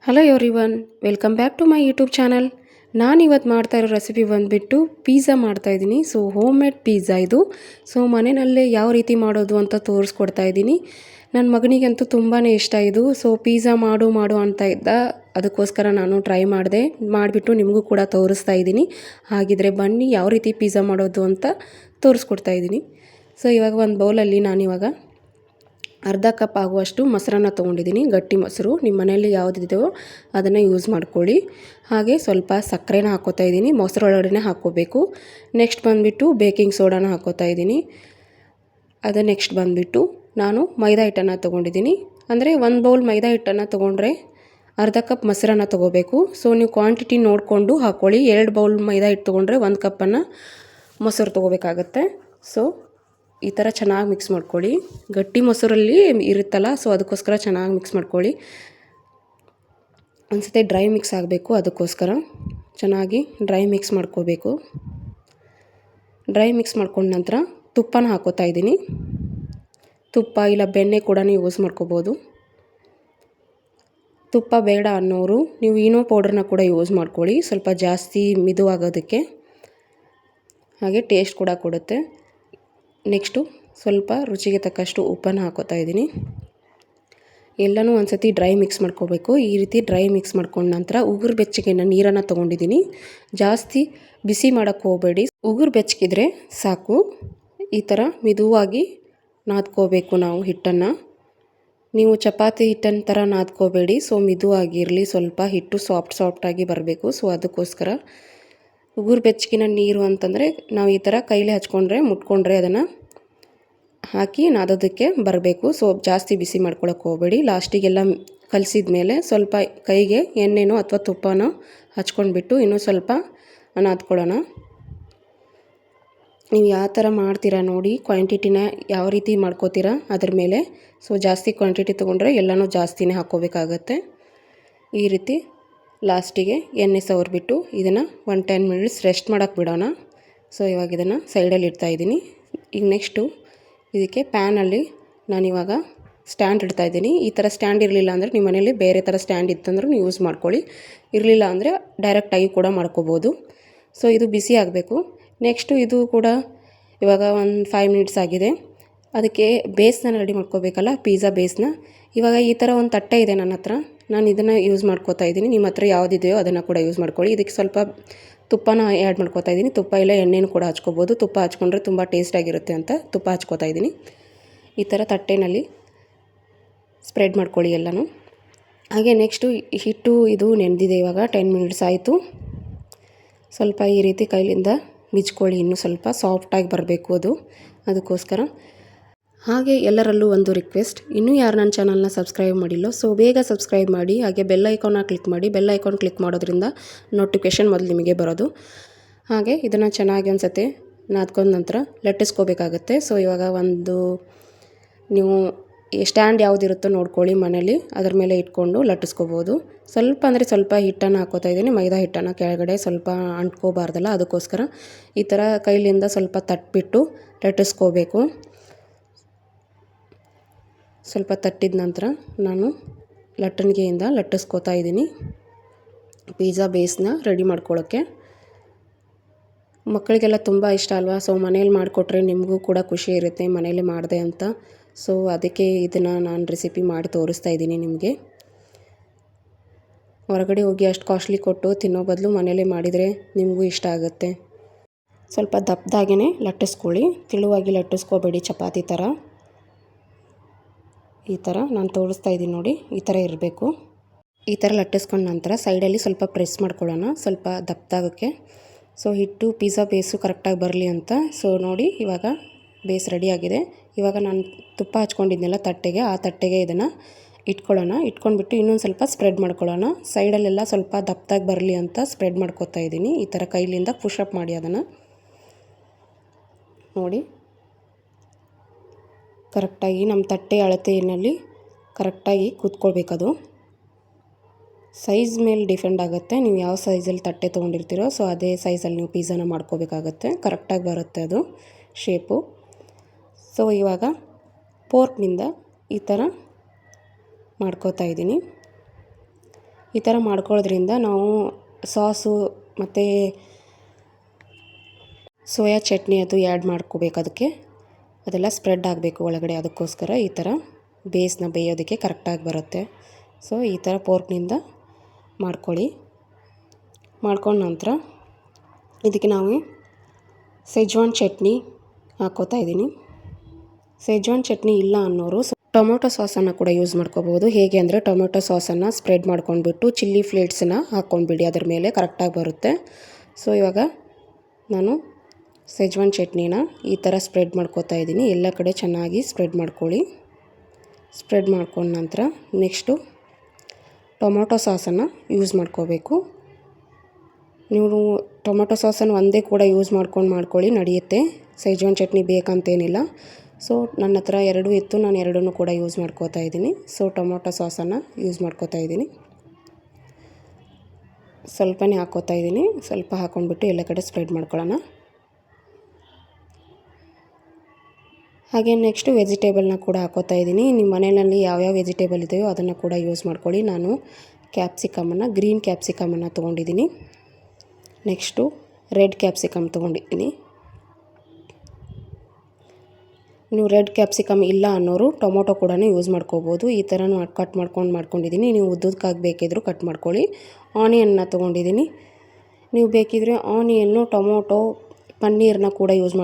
Hello everyone, welcome back to my YouTube channel. ನಾನಿವತ್ತು ಮಾಡ್ತಾ ಇರೋ ರೆಸಿಪಿ ಬಂದುಬಿಟ್ಟು ಪಿಜ್ಜಾ ಮಾಡ್ತಾಯಿದ್ದೀನಿ. ಸೊ ಹೋಮ್ ಮೇಡ್ ಪಿಜ್ಜಾ ಇದು. ಸೊ ಮನೆಯಲ್ಲೇ ಯಾವ ರೀತಿ ಮಾಡೋದು ಅಂತ ತೋರಿಸ್ಕೊಡ್ತಾ ಇದ್ದೀನಿ. ನನ್ನ ಮಗನಿಗಂತೂ ತುಂಬಾ ಇಷ್ಟ ಇದು. ಸೊ ಪಿಜ್ಜಾ ಮಾಡು ಅಂತ ಇದ್ದ, ಅದಕ್ಕೋಸ್ಕರ ನಾನು ಟ್ರೈ ಮಾಡಿಬಿಟ್ಟು ನಿಮಗೂ ಕೂಡ ತೋರಿಸ್ತಾ ಇದ್ದೀನಿ. ಹಾಗಿದ್ರೆ ಬನ್ನಿ ಯಾವ ರೀತಿ ಪಿಜ್ಜಾ ಮಾಡೋದು ಅಂತ ತೋರಿಸ್ಕೊಡ್ತಾ ಇದ್ದೀನಿ. ಸೊ ಇವಾಗ ಒಂದು ಬೌಲಲ್ಲಿ ನಾನಿವಾಗ ಅರ್ಧ ಕಪ್ ಆಗುವಷ್ಟು ಮೊಸರನ್ನ ತೊಗೊಂಡಿದ್ದೀನಿ. ಗಟ್ಟಿ ಮೊಸರು ನಿಮ್ಮ ಮನೆಯಲ್ಲಿ ಯಾವುದಿದೆಯೋ ಅದನ್ನು ಯೂಸ್ ಮಾಡ್ಕೊಳ್ಳಿ. ಹಾಗೆ ಸ್ವಲ್ಪ ಸಕ್ಕರೆನ ಹಾಕ್ಕೋತಾ ಇದ್ದೀನಿ. ಮೊಸರೊಳಗಡೆ ಹಾಕ್ಕೋಬೇಕು. ನೆಕ್ಸ್ಟ್ ಬಂದುಬಿಟ್ಟು ಬೇಕಿಂಗ್ ಸೋಡಾನ ಹಾಕ್ಕೋತಾ ಇದ್ದೀನಿ. ಅದು ನೆಕ್ಸ್ಟ್ ಬಂದುಬಿಟ್ಟು ನಾನು ಮೈದಾ ಹಿಟ್ಟನ್ನು ತೊಗೊಂಡಿದ್ದೀನಿ. ಅಂದರೆ ಒಂದು ಬೌಲ್ ಮೈದಾ ಹಿಟ್ಟನ್ನು ತೊಗೊಂಡ್ರೆ ಅರ್ಧ ಕಪ್ ಮೊಸರನ್ನ ತೊಗೋಬೇಕು. ಸೊ ನೀವು ಕ್ವಾಂಟಿಟಿ ನೋಡಿಕೊಂಡು ಹಾಕ್ಕೊಳ್ಳಿ. 2 ಬೌಲ್ ಮೈದಾ ಹಿಟ್ಟು ತೊಗೊಂಡ್ರೆ 1 ಕಪ್ಪನ್ನು ಮೊಸರು ತೊಗೋಬೇಕಾಗತ್ತೆ. ಸೊ ಈ ಥರ ಚೆನ್ನಾಗಿ ಮಿಕ್ಸ್ ಮಾಡ್ಕೊಳ್ಳಿ. ಗಟ್ಟಿ ಮೊಸರಲ್ಲಿ ಇರುತ್ತಲ್ಲ, ಸೊ ಅದಕ್ಕೋಸ್ಕರ ಚೆನ್ನಾಗಿ ಮಿಕ್ಸ್ ಮಾಡ್ಕೊಳ್ಳಿ. ಒಂದು ಸತಿ ಡ್ರೈ ಮಿಕ್ಸ್ ಆಗಬೇಕು, ಅದಕ್ಕೋಸ್ಕರ ಚೆನ್ನಾಗಿ ಡ್ರೈ ಮಿಕ್ಸ್ ಮಾಡ್ಕೋಬೇಕು. ಡ್ರೈ ಮಿಕ್ಸ್ ಮಾಡ್ಕೊಂಡ ನಂತರ ತುಪ್ಪನ ಹಾಕೋತಾ ಇದ್ದೀನಿ. ತುಪ್ಪ ಇಲ್ಲ ಬೆಣ್ಣೆ ಕೂಡ ಯೂಸ್ ಮಾಡ್ಕೋಬೋದು. ತುಪ್ಪ ಬೇಡ ಅನ್ನೋರು ನೀವು ಈನೋ ಪೌಡ್ರನ್ನ ಕೂಡ ಯೂಸ್ ಮಾಡ್ಕೊಳ್ಳಿ, ಸ್ವಲ್ಪ ಜಾಸ್ತಿ ಮಿದುವಾಗೋದಕ್ಕೆ. ಹಾಗೆ ಟೇಸ್ಟ್ ಕೂಡ ಕೊಡುತ್ತೆ. ನೆಕ್ಸ್ಟು ಸ್ವಲ್ಪ ರುಚಿಗೆ ತಕ್ಕಷ್ಟು ಉಪ್ಪನ್ನು ಹಾಕೋತಾ ಇದ್ದೀನಿ. ಎಲ್ಲನೂ ಒಂದು ಸತಿ ಡ್ರೈ ಮಿಕ್ಸ್ ಮಾಡ್ಕೋಬೇಕು. ಈ ರೀತಿ ಡ್ರೈ ಮಿಕ್ಸ್ ಮಾಡ್ಕೊಂಡ ನಂತರ ಉಗುರು ಬೆಚ್ಚಗೆ ನೀರನ್ನು ತೊಗೊಂಡಿದ್ದೀನಿ. ಜಾಸ್ತಿ ಬಿಸಿ ಮಾಡೋಕ್ಕೆ ಹೋಗಬೇಡಿ, ಉಗುರು ಬೆಚ್ಚಗಿದ್ರೆ ಸಾಕು. ಈ ಥರ ಮಿದುವಾಗಿ ನಾದ್ಕೋಬೇಕು ನಾವು ಹಿಟ್ಟನ್ನು. ನೀವು ಚಪಾತಿ ಹಿಟ್ಟನ ಥರ ನಾದ್ಕೋಬೇಡಿ. ಸೊ ಮಿದುವಾಗಿರಲಿ, ಸ್ವಲ್ಪ ಹಿಟ್ಟು ಸಾಫ್ಟಾಗಿ ಬರಬೇಕು. ಸೊ ಅದಕ್ಕೋಸ್ಕರ ಉಗುರು ಬೆಚ್ಚಗಿನ ನೀರು ಅಂತಂದರೆ ನಾವು ಈ ಥರ ಕೈಲೇ ಮುಟ್ಕೊಂಡ್ರೆ ಅದನ್ನು ಹಾಕಿ ನಾದೋದಕ್ಕೆ ಬರಬೇಕು. ಸೊ ಜಾಸ್ತಿ ಬಿಸಿ ಮಾಡ್ಕೊಳಕ್ಕೆ ಹೋಗಬೇಡಿ. ಲಾಸ್ಟಿಗೆಲ್ಲ ಕಲಸಿದ ಮೇಲೆ ಸ್ವಲ್ಪ ಕೈಗೆ ಎಣ್ಣೆನೋ ಅಥವಾ ತುಪ್ಪನೋ ಹಚ್ಕೊಂಡ್ಬಿಟ್ಟು ಇನ್ನೂ ಸ್ವಲ್ಪ ನಾದ್ಕೊಳ್ಳೋಣ. ನೀವು ಯಾವ ಥರ ಮಾಡ್ತೀರಾ ನೋಡಿ, ಕ್ವಾಂಟಿಟಿನ ಯಾವ ರೀತಿ ಮಾಡ್ಕೋತೀರಾ ಅದ್ರ ಮೇಲೆ. ಸೊ ಜಾಸ್ತಿ ಕ್ವಾಂಟಿಟಿ ತೊಗೊಂಡ್ರೆ ಎಲ್ಲನೂ ಜಾಸ್ತಿನೇ ಹಾಕ್ಕೋಬೇಕಾಗತ್ತೆ. ಈ ರೀತಿ ಲಾಸ್ಟಿಗೆ ಎಣ್ಣೆ ಸವರ್ಬಿಟ್ಟು ಇದನ್ನು 10 ಮಿನಿಟ್ಸ್ ರೆಸ್ಟ್ ಮಾಡೋಕ್ಕೆ ಬಿಡೋಣ. ಸೊ ಇವಾಗ ಇದನ್ನು ಸೈಡಲ್ಲಿ ಇಡ್ತಾಯಿದ್ದೀನಿ. ಈಗ ನೆಕ್ಸ್ಟು ಇದಕ್ಕೆ ಪ್ಯಾನಲ್ಲಿ ನಾನಿವಾಗ ಸ್ಟ್ಯಾಂಡ್ ಇಡ್ತಾಯಿದ್ದೀನಿ. ಈ ಥರ ಸ್ಟ್ಯಾಂಡ್ ಇರಲಿಲ್ಲ ಅಂದರೆ ನಿಮ್ಮ ಮನೇಲಿ ಬೇರೆ ಥರ ಸ್ಟ್ಯಾಂಡ್ ಇತ್ತಂದ್ರೂ ಯೂಸ್ ಮಾಡ್ಕೊಳ್ಳಿ. ಇರಲಿಲ್ಲ ಅಂದರೆ ಡೈರೆಕ್ಟಾಗಿ ಕೂಡ ಮಾಡ್ಕೋಬೋದು. ಸೊ ಇದು ಬಿಸಿ ಆಗಬೇಕು. ನೆಕ್ಸ್ಟು ಇದು ಕೂಡ ಇವಾಗ ಒಂದು 5 ಮಿನಿಟ್ಸ್ ಆಗಿದೆ. ಅದಕ್ಕೆ ಬೇಸ್ನ ರೆಡಿ ಮಾಡ್ಕೋಬೇಕಲ್ಲ, ಪಿಜ್ಜಾ ಬೇಸ್ನ. ಇವಾಗ ಈ ಥರ ಒಂದು ತಟ್ಟೆ ಇದೆ ನನ್ನ ಹತ್ರ, ನಾನು ಇದನ್ನು ಯೂಸ್ ಮಾಡ್ಕೋತಾ ಇದ್ದೀನಿ. ನಿಮ್ಮ ಹತ್ರ ಯಾವುದಿದೆಯೋ ಅದನ್ನು ಕೂಡ ಯೂಸ್ ಮಾಡ್ಕೊಳ್ಳಿ. ಇದಕ್ಕೆ ಸ್ವಲ್ಪ ತುಪ್ಪನ ಆ್ಯಡ್ ಮಾಡ್ಕೋತಾ ಇದ್ದೀನಿ. ತುಪ್ಪ ಇಲ್ಲ ಎಣ್ಣೆನೂ ಕೂಡ ಹಚ್ಕೋಬೋದು. ತುಪ್ಪ ಹಚ್ಕೊಂಡ್ರೆ ತುಂಬ ಟೇಸ್ಟಾಗಿರುತ್ತೆ ಅಂತ ತುಪ್ಪ ಹಚ್ಕೋತಾ ಇದ್ದೀನಿ. ಈ ಥರ ತಟ್ಟೆನಲ್ಲಿ ಸ್ಪ್ರೆಡ್ ಮಾಡ್ಕೊಳ್ಳಿ ಎಲ್ಲನೂ. ಹಾಗೆ ನೆಕ್ಸ್ಟು ಹಿಟ್ಟು ಇದು ನೆನೆದಿದೆ. ಇವಾಗ 10 ಮಿನಿಟ್ಸ್ ಆಯಿತು. ಸ್ವಲ್ಪ ಈ ರೀತಿ ಕೈಲಿಂದ ಮಿಚ್ಕೊಳ್ಳಿ, ಇನ್ನೂ ಸ್ವಲ್ಪ ಸಾಫ್ಟಾಗಿ ಬರಬೇಕು ಅದಕ್ಕೋಸ್ಕರ. ಹಾಗೆ ಎಲ್ಲರಲ್ಲೂ ಒಂದು ರಿಕ್ವೆಸ್ಟ್, ಇನ್ನೂ ಯಾರು ನನ್ನ ಚಾನಲ್ನ ಸಬ್ಸ್ಕ್ರೈಬ್ ಮಾಡಿಲ್ಲೋ ಸೊ ಬೇಗ ಸಬ್ಸ್ಕ್ರೈಬ್ ಮಾಡಿ. ಹಾಗೆ ಬೆಲ್ ಐಕಾನ್ನ ಕ್ಲಿಕ್ ಮಾಡಿ. ಬೆಲ್ ಐಕಾನ್ ಕ್ಲಿಕ್ ಮಾಡೋದ್ರಿಂದ ನೋಟಿಫಿಕೇಷನ್ ಮೊದಲು ನಿಮಗೆ ಬರೋದು. ಹಾಗೆ ಇದನ್ನು ಚೆನ್ನಾಗಿ ಅನಿಸುತ್ತೆ ನಾದ್ಕೊಂಡ ನಂತರ ಲಟ್ಟಿಸ್ಕೋಬೇಕಾಗತ್ತೆ. ಸೊ ಇವಾಗ ನೀವು ಸ್ಟ್ಯಾಂಡ್ ಯಾವುದಿರುತ್ತೋ ನೋಡ್ಕೊಳ್ಳಿ ಮನೇಲಿ, ಅದ್ರ ಮೇಲೆ ಇಟ್ಕೊಂಡು ಲಟ್ಟಿಸ್ಕೋಬೋದು. ಸ್ವಲ್ಪ ಅಂದರೆ ಸ್ವಲ್ಪ ಹಿಟ್ಟನ್ನು ಹಾಕೋತಾ ಇದ್ದೀನಿ, ಮೈದಾ ಹಿಟ್ಟನ್ನು. ಕೆಳಗಡೆ ಸ್ವಲ್ಪ ಅಂಟ್ಕೋಬಾರ್ದಲ್ಲ, ಅದಕ್ಕೋಸ್ಕರ ಈ ಥರ ಕೈಲಿಂದ ಸ್ವಲ್ಪ ತಟ್ಟಿಬಿಟ್ಟು ಲಟ್ಟಿಸ್ಕೋಬೇಕು. ಸ್ವಲ್ಪ ತಟ್ಟಿದ ನಂತರ ನಾನು ಲಟ್ಟಣಿಗೆಯಿಂದ ಲಟ್ಟಿಸ್ಕೋತಾ ಇದ್ದೀನಿ ಪಿಜ್ಜಾ ಬೇಸ್ನ ರೆಡಿ ಮಾಡ್ಕೊಳ್ಳೋಕ್ಕೆ. ಮಕ್ಕಳಿಗೆಲ್ಲ ತುಂಬ ಇಷ್ಟ ಅಲ್ವಾ. ಸೊ ಮನೇಲಿ ಮಾಡಿಕೊಟ್ರೆ ನಿಮಗೂ ಕೂಡ ಖುಷಿ ಇರುತ್ತೆ ಮನೇಲಿ ಮಾಡಿದೆ ಅಂತ. ಸೊ ಅದಕ್ಕೆ ಇದನ್ನು ನಾನು ರೆಸಿಪಿ ಮಾಡಿ ತೋರಿಸ್ತಾ ಇದ್ದೀನಿ ನಿಮಗೆ. ಹೊರಗಡೆ ಹೋಗಿ ಅಷ್ಟು ಕಾಸ್ಟ್ಲಿ ಕೊಟ್ಟು ತಿನ್ನೋ ಬದಲು ಮನೇಲೇ ಮಾಡಿದರೆ ನಿಮಗೂ ಇಷ್ಟ ಆಗುತ್ತೆ. ಸ್ವಲ್ಪ ದಪ್ಪದಾಗೇ ಲಟ್ಟಿಸ್ಕೊಳ್ಳಿ, ತೆಳುವಾಗಿ ಲಟ್ಟಿಸ್ಕೋಬೇಡಿ ಚಪಾತಿ ಥರ. ಈ ಥರ ನಾನು ತೋರಿಸ್ತಾ ಇದ್ದೀನಿ ನೋಡಿ, ಈ ಥರ ಇರಬೇಕು. ಈ ಥರ ಲಟ್ಟಿಸ್ಕೊಂಡ ನಂತರ ಸೈಡಲ್ಲಿ ಸ್ವಲ್ಪ ಪ್ರೆಸ್ ಮಾಡ್ಕೊಳ್ಳೋಣ, ಸ್ವಲ್ಪ ದಪ್ಪದಾಗಕ್ಕೆ. ಸೊ ಹಿಟ್ಟು ಪಿಜ್ಜಾ ಬೇಸು ಕರೆಕ್ಟಾಗಿ ಬರಲಿ ಅಂತ. ಸೊ ನೋಡಿ ಇವಾಗ ಬೇಸ್ ರೆಡಿಯಾಗಿದೆ. ಇವಾಗ ನಾನು ತುಪ್ಪ ಹಚ್ಕೊಂಡಿದ್ನೆಲ್ಲ ತಟ್ಟೆಗೆ, ಆ ತಟ್ಟೆಗೆ ಇದನ್ನು ಇಟ್ಕೊಳ್ಳೋಣ. ಇಟ್ಕೊಂಡ್ಬಿಟ್ಟು ಇನ್ನೊಂದು ಸ್ವಲ್ಪ ಸ್ಪ್ರೆಡ್ ಮಾಡ್ಕೊಳ್ಳೋಣ. ಸೈಡಲ್ಲೆಲ್ಲ ಸ್ವಲ್ಪ ದಪ್ಪದಾಗಿ ಬರಲಿ ಅಂತ ಸ್ಪ್ರೆಡ್ ಮಾಡ್ಕೋತಾ ಇದ್ದೀನಿ. ಈ ಥರ ಕೈಲಿಂದ ಪುಷಪ್ ಮಾಡಿ ಅದನ್ನು ನೋಡಿ. ಕರೆಕ್ಟಾಗಿ ನಮ್ಮ ತಟ್ಟೆ ಅಳತೆಯಲ್ಲಿ ಕರೆಕ್ಟಾಗಿ ಕೂತ್ಕೊಳ್ಬೇಕದು. ಸೈಜ್ ಮೇಲೆ ಡಿಪೆಂಡ್ ಆಗುತ್ತೆ, ನೀವು ಯಾವ ಸೈಜಲ್ಲಿ ತಟ್ಟೆ ತೊಗೊಂಡಿರ್ತೀರೋ ಸೊ ಅದೇ ಸೈಜಲ್ಲಿ ನೀವು ಪಿಜ್ಜಾನ ಮಾಡ್ಕೋಬೇಕಾಗತ್ತೆ. ಕರೆಕ್ಟಾಗಿ ಬರುತ್ತೆ ಅದು ಶೇಪು. ಸೊ ಇವಾಗ ಫೋರ್ಕ್ನಿಂದ ಈ ಥರ ಮಾಡ್ಕೋತಾ ಇದ್ದೀನಿ. ಈ ಥರ ಮಾಡ್ಕೊಳ್ಳೋದ್ರಿಂದ ನಾವು ಸಾಸು ಮತ್ತು ಸೋಯಾ ಚಟ್ನಿ ಅದು ಆ್ಯಡ್ ಮಾಡ್ಕೋಬೇಕು. ಅದೆಲ್ಲ ಸ್ಪ್ರೆಡ್ ಆಗಬೇಕು ಒಳಗಡೆ. ಅದಕ್ಕೋಸ್ಕರ ಈ ಥರ ಬೇಸ್ನ ಬೇಯೋದಕ್ಕೆ ಕರೆಕ್ಟಾಗಿ ಬರುತ್ತೆ. ಸೊ ಈ ಥರ ಪೋರ್ಕ್ನಿಂದ ಮಾಡ್ಕೊಳ್ಳಿ. ಮಾಡ್ಕೊಂಡ ನಂತರ ಇದಕ್ಕೆ ನಾವು ಸೆಜ್ವಾನ್ ಚಟ್ನಿ ಹಾಕ್ಕೋತಾ ಇದ್ದೀನಿ. ಸೆಜ್ವಾನ್ ಚಟ್ನಿ ಇಲ್ಲ ಅನ್ನೋರು ಟೊಮೊಟೊ ಸಾಸನ್ನು ಕೂಡ ಯೂಸ್ ಮಾಡ್ಕೋಬೋದು. ಹೇಗೆ ಅಂದರೆ ಟೊಮೊಟೊ ಸಾಸನ್ನು ಸ್ಪ್ರೆಡ್ ಮಾಡ್ಕೊಂಡ್ಬಿಟ್ಟು ಚಿಲ್ಲಿ ಫ್ಲೇಕ್ಸನ್ನು ಹಾಕ್ಕೊಂಡ್ಬಿಡಿ, ಅದರ ಮೇಲೆ ಕರೆಕ್ಟಾಗಿ ಬರುತ್ತೆ. ಸೊ ಇವಾಗ ನಾನು ಸೆಜ್ವಾನ್ ಚಟ್ನಿನ ಈ ಥರ ಸ್ಪ್ರೆಡ್ ಮಾಡ್ಕೋತಾ ಇದ್ದೀನಿ. ಎಲ್ಲ ಕಡೆ ಚೆನ್ನಾಗಿ ಸ್ಪ್ರೆಡ್ ಮಾಡ್ಕೊಳ್ಳಿ. ಸ್ಪ್ರೆಡ್ ಮಾಡ್ಕೊಂಡ ನಂತರ ನೆಕ್ಸ್ಟು ಟೊಮೊಟೊ ಸಾಸನ್ನು ಯೂಸ್ ಮಾಡ್ಕೋಬೇಕು. ನೀವು ಟೊಮೊಟೊ ಸಾಸನ್ನು ಒಂದೇ ಕೂಡ ಯೂಸ್ ಮಾಡ್ಕೊಳ್ಳಿ, ನಡೆಯುತ್ತೆ. ಸೆಜ್ವಾನ್ ಚಟ್ನಿ ಬೇಕಂತೇನಿಲ್ಲ. ಸೊ ನನ್ನ ಹತ್ರ 2 ಇತ್ತು, ನಾನು 2 ಕೂಡ ಯೂಸ್ ಮಾಡ್ಕೋತಾ ಇದ್ದೀನಿ. ಸೊ ಟೊಮೊಟೊ ಸಾಸನ್ನು ಯೂಸ್ ಮಾಡ್ಕೋತಾ ಇದ್ದೀನಿ. ಸ್ವಲ್ಪನೇ ಹಾಕ್ಕೋತಾ ಇದ್ದೀನಿ. ಸ್ವಲ್ಪ ಹಾಕ್ಕೊಂಡ್ಬಿಟ್ಟು ಎಲ್ಲ ಕಡೆ ಸ್ಪ್ರೆಡ್ ಮಾಡ್ಕೊಳ್ಳೋಣ. ಹಾಗೆ ನೆಕ್ಸ್ಟು ವೆಜಿಟೇಬಲ್ನ ಕೂಡ ಹಾಕ್ಕೋತಾ ಇದ್ದೀನಿ. ನಿಮ್ಮ ಮನೆಯಲ್ಲಿ ಯಾವ್ಯಾವ ವೆಜಿಟೇಬಲ್ ಇದೆಯೋ ಅದನ್ನು ಕೂಡ ಯೂಸ್ ಮಾಡ್ಕೊಳ್ಳಿ. ನಾನು ಗ್ರೀನ್ ಕ್ಯಾಪ್ಸಿಕಮನ್ನು ತೊಗೊಂಡಿದ್ದೀನಿ. ನೆಕ್ಸ್ಟು ರೆಡ್ ಕ್ಯಾಪ್ಸಿಕಮ್ ತೊಗೊಂಡಿದ್ದೀನಿ. ನೀವು ರೆಡ್ ಕ್ಯಾಪ್ಸಿಕಮ್ ಇಲ್ಲ ಅನ್ನೋರು ಟೊಮೊಟೊ ಕೂಡ ಯೂಸ್ ಮಾಡ್ಕೋಬೋದು. ಈ ಥರ ಕಟ್ ಮಾಡ್ಕೊಂಡಿದ್ದೀನಿ. ನೀವು ಉದ್ದಕ್ಕಾಗಿ ಬೇಕಿದ್ದರೂ ಕಟ್ ಮಾಡ್ಕೊಳ್ಳಿ. ಆನಿಯನ್ನ ತೊಗೊಂಡಿದ್ದೀನಿ. ನೀವು ಬೇಕಿದ್ರೆ ಆನಿಯನ್ನು, ಟೊಮೊಟೊ, ಪನ್ನೀರನ್ನ ಕೂಡ ಯೂಸ್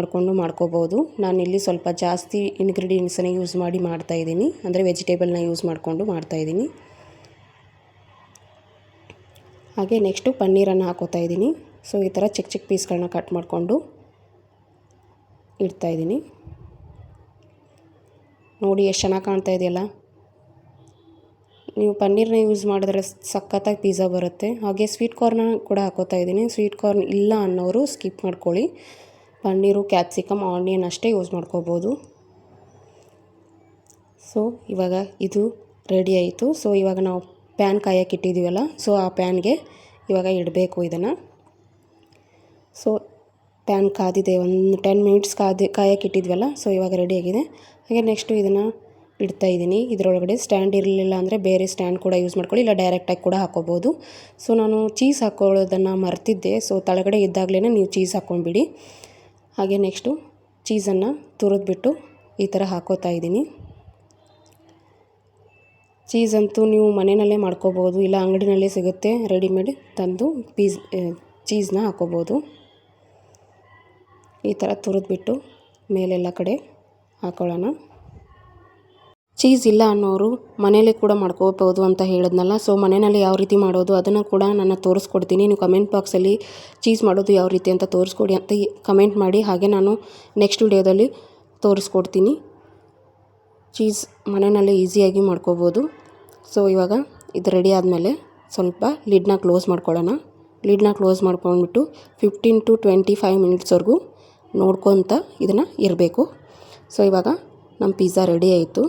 ಮಾಡ್ಕೋಬೋದು. ನಾನಿಲ್ಲಿ ಸ್ವಲ್ಪ ಜಾಸ್ತಿ ಇಂಗ್ರೀಡಿಯೆಂಟ್ಸನ್ನು ಯೂಸ್ ಮಾಡಿ ಮಾಡ್ತಾಯಿದ್ದೀನಿ, ಅಂದರೆ ವೆಜಿಟೇಬಲ್ನ ಯೂಸ್ ಮಾಡಿಕೊಂಡು ಮಾಡ್ತಾಯಿದ್ದೀನಿ. ಹಾಗೆ ನೆಕ್ಸ್ಟು ಪನ್ನೀರನ್ನು ಹಾಕೋತಾ ಇದ್ದೀನಿ. ಸೊ ಈ ಥರ ಚಿಕ್ಕ ಚಿಕ್ಕ ಪೀಸ್ಗಳನ್ನ ಕಟ್ ಮಾಡಿಕೊಂಡು ಇಡ್ತಾಯಿದ್ದೀನಿ. ನೋಡಿ ಎಷ್ಟು ಚೆನ್ನಾಗಿ ಕಾಣ್ತಾ ಇದೆಯಲ್ಲ. ನೀವು ಪನ್ನೀರನ್ನ ಯೂಸ್ ಮಾಡಿದ್ರೆ ಸಖತ್ತಾಗಿ ಪಿಜ್ಜಾ ಬರುತ್ತೆ. ಹಾಗೆ ಸ್ವೀಟ್ ಕಾರ್ನ ಕೂಡ ಹಾಕೋತಾ ಇದ್ದೀನಿ. ಸ್ವೀಟ್ ಕಾರ್ನ್ ಇಲ್ಲ ಅನ್ನೋರು ಸ್ಕಿಪ್ ಮಾಡ್ಕೊಳ್ಳಿ. ಪನ್ನೀರು, ಕ್ಯಾಪ್ಸಿಕಮ್, ಆನಿಯನ್ ಅಷ್ಟೇ ಯೂಸ್ ಮಾಡ್ಕೋಬೋದು. ಸೊ ಇವಾಗ ಇದು ರೆಡಿ ಆಯಿತು. ಸೊ ಇವಾಗ ನಾವು ಪ್ಯಾನ್ ಕಾಯಕ್ಕೆ ಇಟ್ಟಿದ್ದೀವಲ್ಲ, ಸೊ ಆ ಪ್ಯಾನ್ಗೆ ಇವಾಗ ಇಡಬೇಕು ಇದನ್ನು. ಸೊ ಪ್ಯಾನ್ ಕಾದಿದೆ, ಒಂದು 10 ಮಿನಿಟ್ಸ್ ಕಾಯಕ್ಕೆ ಇಟ್ಟಿದ್ವಲ್ಲ. ಸೊ ಇವಾಗ ರೆಡಿಯಾಗಿದೆ. ಹಾಗೆ ನೆಕ್ಸ್ಟು ಇದನ್ನು ಇಡ್ತಾಯಿದ್ದೀನಿ. ಇದರೊಳಗಡೆ ಸ್ಟ್ಯಾಂಡ್ ಇರಲಿಲ್ಲ ಅಂದರೆ ಬೇರೆ ಸ್ಟ್ಯಾಂಡ್ ಕೂಡ ಯೂಸ್ ಮಾಡ್ಕೊಳ್ಳಿ, ಇಲ್ಲ ಡೈರೆಕ್ಟಾಗಿ ಕೂಡ ಹಾಕ್ಕೋಬೋದು. ಸೊ ನಾನು ಚೀಸ್ ಹಾಕ್ಕೊಳ್ಳೋದನ್ನು ಮರ್ತಿದ್ದೆ. ಸೊ ತಳಗಡೆ ಇದ್ದಾಗಲೇ ನೀವು ಚೀಸ್ ಹಾಕ್ಕೊಂಡ್ಬಿಡಿ. ಹಾಗೆ ನೆಕ್ಸ್ಟು ಚೀಸನ್ನು ತುರಿದ್ಬಿಟ್ಟು ಈ ಥರ ಹಾಕೋತಾ ಇದ್ದೀನಿ. ಚೀಸ್ ಅಂತೂ ನೀವು ಮನೆಯಲ್ಲೇ ಮಾಡ್ಕೋಬೋದು, ಇಲ್ಲ ಅಂಗಡಿನಲ್ಲೇ ಸಿಗುತ್ತೆ ರೆಡಿಮೇಡ್, ತಂದು ಚೀಸ್ನ ಹಾಕ್ಕೋಬೋದು. ಈ ಥರ ತುರಿದ್ಬಿಟ್ಟು ಮೇಲೆಲ್ಲ ಕಡೆ ಹಾಕೊಳ್ಳೋಣ. ಚೀಸ್ ಇಲ್ಲ ಅನ್ನೋರು ಮನೇಲಿ ಕೂಡ ಮಾಡ್ಕೋಬೋದು ಅಂತ ಹೇಳಿದ್ನಲ್ಲ. ಸೊ ಮನೆಯಲ್ಲಿ ಯಾವ ರೀತಿ ಮಾಡೋದು ಅದನ್ನು ಕೂಡ ನಾನು ತೋರಿಸ್ಕೊಡ್ತೀನಿ. ನೀವು ಕಮೆಂಟ್ ಬಾಕ್ಸಲ್ಲಿ ಚೀಸ್ ಮಾಡೋದು ಯಾವ ರೀತಿ ಅಂತ ತೋರಿಸ್ಕೊಡಿ ಅಂತ ಕಮೆಂಟ್ ಮಾಡಿ. ಹಾಗೆ ನಾನು ನೆಕ್ಸ್ಟ್ ವಿಡಿಯೋದಲ್ಲಿ ತೋರಿಸ್ಕೊಡ್ತೀನಿ. ಚೀಸ್ ಮನೆಯಲ್ಲೇ ಈಸಿಯಾಗಿ ಮಾಡ್ಕೋಬೋದು. ಸೊ ಇವಾಗ ಇದು ರೆಡಿ ಆದಮೇಲೆ ಸ್ವಲ್ಪ ಲಿಡ್ನ ಕ್ಲೋಸ್ ಮಾಡ್ಕೊಳ್ಳೋಣ. ಲಿಡ್ನ ಕ್ಲೋಸ್ ಮಾಡ್ಕೊಂಡ್ಬಿಟ್ಟು 15 to 25 ಮಿನಿಟ್ಸ್ವರೆಗೂ ನೋಡ್ಕೊತ ಇದನ್ನು ಇರಬೇಕು. ಸೊ ಇವಾಗ ನಮ್ಮ ಪಿಜ್ಜಾ ರೆಡಿ ಆಯಿತು.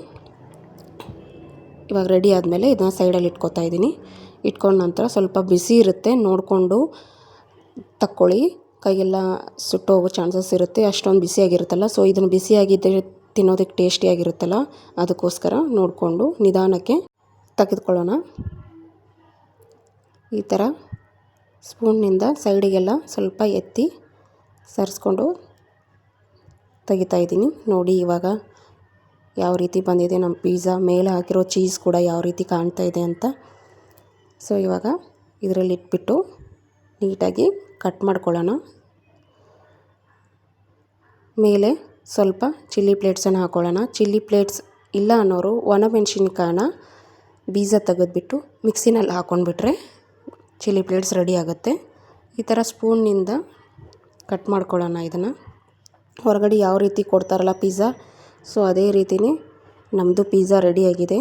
ಇವಾಗ ರೆಡಿ ಆದಮೇಲೆ ಇದನ್ನು ಸೈಡಲ್ಲಿ ಇಟ್ಕೊತಾ ಇದ್ದೀನಿ. ಇಟ್ಕೊಂಡ ನಂತರ ಸ್ವಲ್ಪ ಬಿಸಿ ಇರುತ್ತೆ, ನೋಡಿಕೊಂಡು ತಕ್ಕೊಳ್ಳಿ. ಕೈಗೆಲ್ಲ ಸುಟ್ಟೋಗೋ ಚಾನ್ಸಸ್ ಇರುತ್ತೆ, ಅಷ್ಟೊಂದು ಬಿಸಿಯಾಗಿರುತ್ತಲ್ಲ. ಸೊ ಇದನ್ನು ಬಿಸಿಯಾಗಿದ್ದರೆ ತಿನ್ನೋದಕ್ಕೆ ಟೇಸ್ಟಿಯಾಗಿರುತ್ತಲ್ಲ, ಅದಕ್ಕೋಸ್ಕರ ನೋಡಿಕೊಂಡು ನಿಧಾನಕ್ಕೆ ತೆಗೆದುಕೊಳ್ಳೋಣ. ಈ ಥರ ಸ್ಪೂನ್ನಿಂದ ಸೈಡಿಗೆಲ್ಲ ಸ್ವಲ್ಪ ಎತ್ತಿ ಸರಿಸ್ಕೊಂಡು ತೆಗಿತಾ ಇದ್ದೀನಿ. ನೋಡಿ ಇವಾಗ ಯಾವ ರೀತಿ ಬಂದಿದೆ ನಮ್ಮ ಪಿಜ್ಜಾ. ಮೇಲೆ ಹಾಕಿರೋ ಚೀಸ್ ಕೂಡ ಯಾವ ರೀತಿ ಕಾಣ್ತಾ ಇದೆ ಅಂತ. ಸೊ ಇವಾಗ ಇದರಲ್ಲಿ ಇಟ್ಬಿಟ್ಟು ನೀಟಾಗಿ ಕಟ್ ಮಾಡ್ಕೊಳ್ಳೋಣ. ಮೇಲೆ ಸ್ವಲ್ಪ ಚಿಲ್ಲಿ ಫ್ಲೇಕ್ಸನ್ನು ಹಾಕ್ಕೊಳ್ಳೋಣ. ಚಿಲ್ಲಿ ಫ್ಲೇಕ್ಸ್ ಇಲ್ಲ ಅನ್ನೋರು ಒಣಮೆಣಸಿನ್ಕಾಯನ್ನ ಬೀಜ ತೆಗೆದ್ಬಿಟ್ಟು ಮಿಕ್ಸಿನಲ್ಲಿ ಹಾಕ್ಕೊಂಡ್ಬಿಟ್ರೆ ಚಿಲ್ಲಿ ಫ್ಲೇಕ್ಸ್ ರೆಡಿ ಆಗುತ್ತೆ. ಈ ಥರ ಸ್ಪೂನ್ನಿಂದ ಕಟ್ ಮಾಡ್ಕೊಳ್ಳೋಣ ಇದನ್ನು. ಹೊರಗಡೆ ಯಾವ ರೀತಿ ಕೊಡ್ತಾರಲ್ಲ ಪಿಜ್ಜಾ, ಸೊ ಅದೇ ರೀತಿಯೇ ನಮ್ಮದು ಪಿಜ್ಜಾ ರೆಡಿಯಾಗಿದೆ.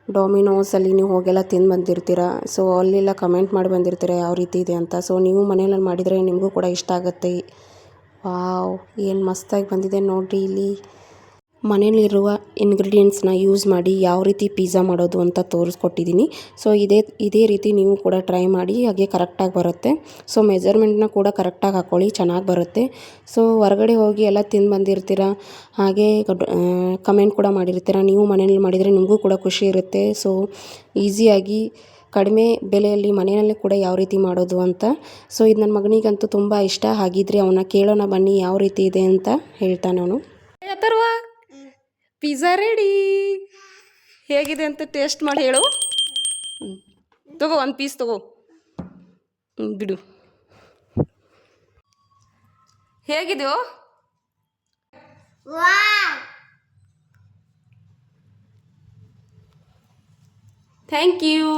ಡೊಮಿನೋಸಲ್ಲಿ ನೀವು ಹೋಗೆಲ್ಲ ತಿಂದು ಬಂದಿರ್ತೀರ. ಸೊ ಅಲ್ಲೆಲ್ಲ ಕಮೆಂಟ್ ಮಾಡಿ ಬಂದಿರ್ತೀರ ಯಾವ ರೀತಿ ಇದೆ ಅಂತ. ಸೊ ನೀವು ಮನೆಯಲ್ಲಿ ಮಾಡಿದರೆ ನಿಮಗೂ ಕೂಡ ಇಷ್ಟ ಆಗುತ್ತೆ. ವಾವ್, ಏನು ಮಸ್ತಾಗಿ ಬಂದಿದೆ ನೋಡಿರಿ ಇಲ್ಲಿ. ಮನೇಲಿರುವ ಇಂಗ್ರೀಡಿಯೆಂಟ್ಸ್ನ ಯೂಸ್ ಮಾಡಿ ಯಾವ ರೀತಿ ಪಿಜ್ಜಾ ಮಾಡೋದು ಅಂತ ತೋರಿಸ್ಕೊಟ್ಟಿದ್ದೀನಿ. ಸೊ ಇದೇ ರೀತಿ ನೀವು ಕೂಡ ಟ್ರೈ ಮಾಡಿ, ಹಾಗೆ ಕರೆಕ್ಟಾಗಿ ಬರುತ್ತೆ. ಸೊ ಮೆಜರ್ಮೆಂಟ್ನ ಕೂಡ ಕರೆಕ್ಟಾಗಿ ಹಾಕ್ಕೊಳ್ಳಿ, ಚೆನ್ನಾಗಿ ಬರುತ್ತೆ. ಸೊ ಹೊರಗಡೆ ಹೋಗಿ ಎಲ್ಲ ತಿಂದು ಬಂದಿರ್ತೀರ, ಹಾಗೆ ಕಮೆಂಟ್ ಕೂಡ ಮಾಡಿರ್ತೀರ. ನೀವು ಮನೇಲಿ ಮಾಡಿದರೆ ನಿಮಗೂ ಕೂಡ ಖುಷಿ ಇರುತ್ತೆ. ಸೊ ಈಸಿಯಾಗಿ ಕಡಿಮೆ ಬೆಲೆಯಲ್ಲಿ ಮನೆಯಲ್ಲೇ ಕೂಡ ಯಾವ ರೀತಿ ಮಾಡೋದು ಅಂತ. ಸೊ ಇದು ನನ್ನ ಮಗನಿಗಂತೂ ತುಂಬ ಇಷ್ಟ. ಹಾಗಿದ್ರೆ ಅವನ್ನ ಕೇಳೋಣ ಬನ್ನಿ ಯಾವ ರೀತಿ ಇದೆ ಅಂತ ಹೇಳ್ತಾನೆ ಅವನು. Atharva, pizza ready. ಹೇಗಿದೆ ಅಂತ ಟೇಸ್ಟ್ ಮಾಡಿ ಹೇಳು. ತಗೋ, ಒಂದು ಪೀಸ್ ತಗೋ. ಬಿಡು. ಹೇಗಿದೆಯೋ? Thank you.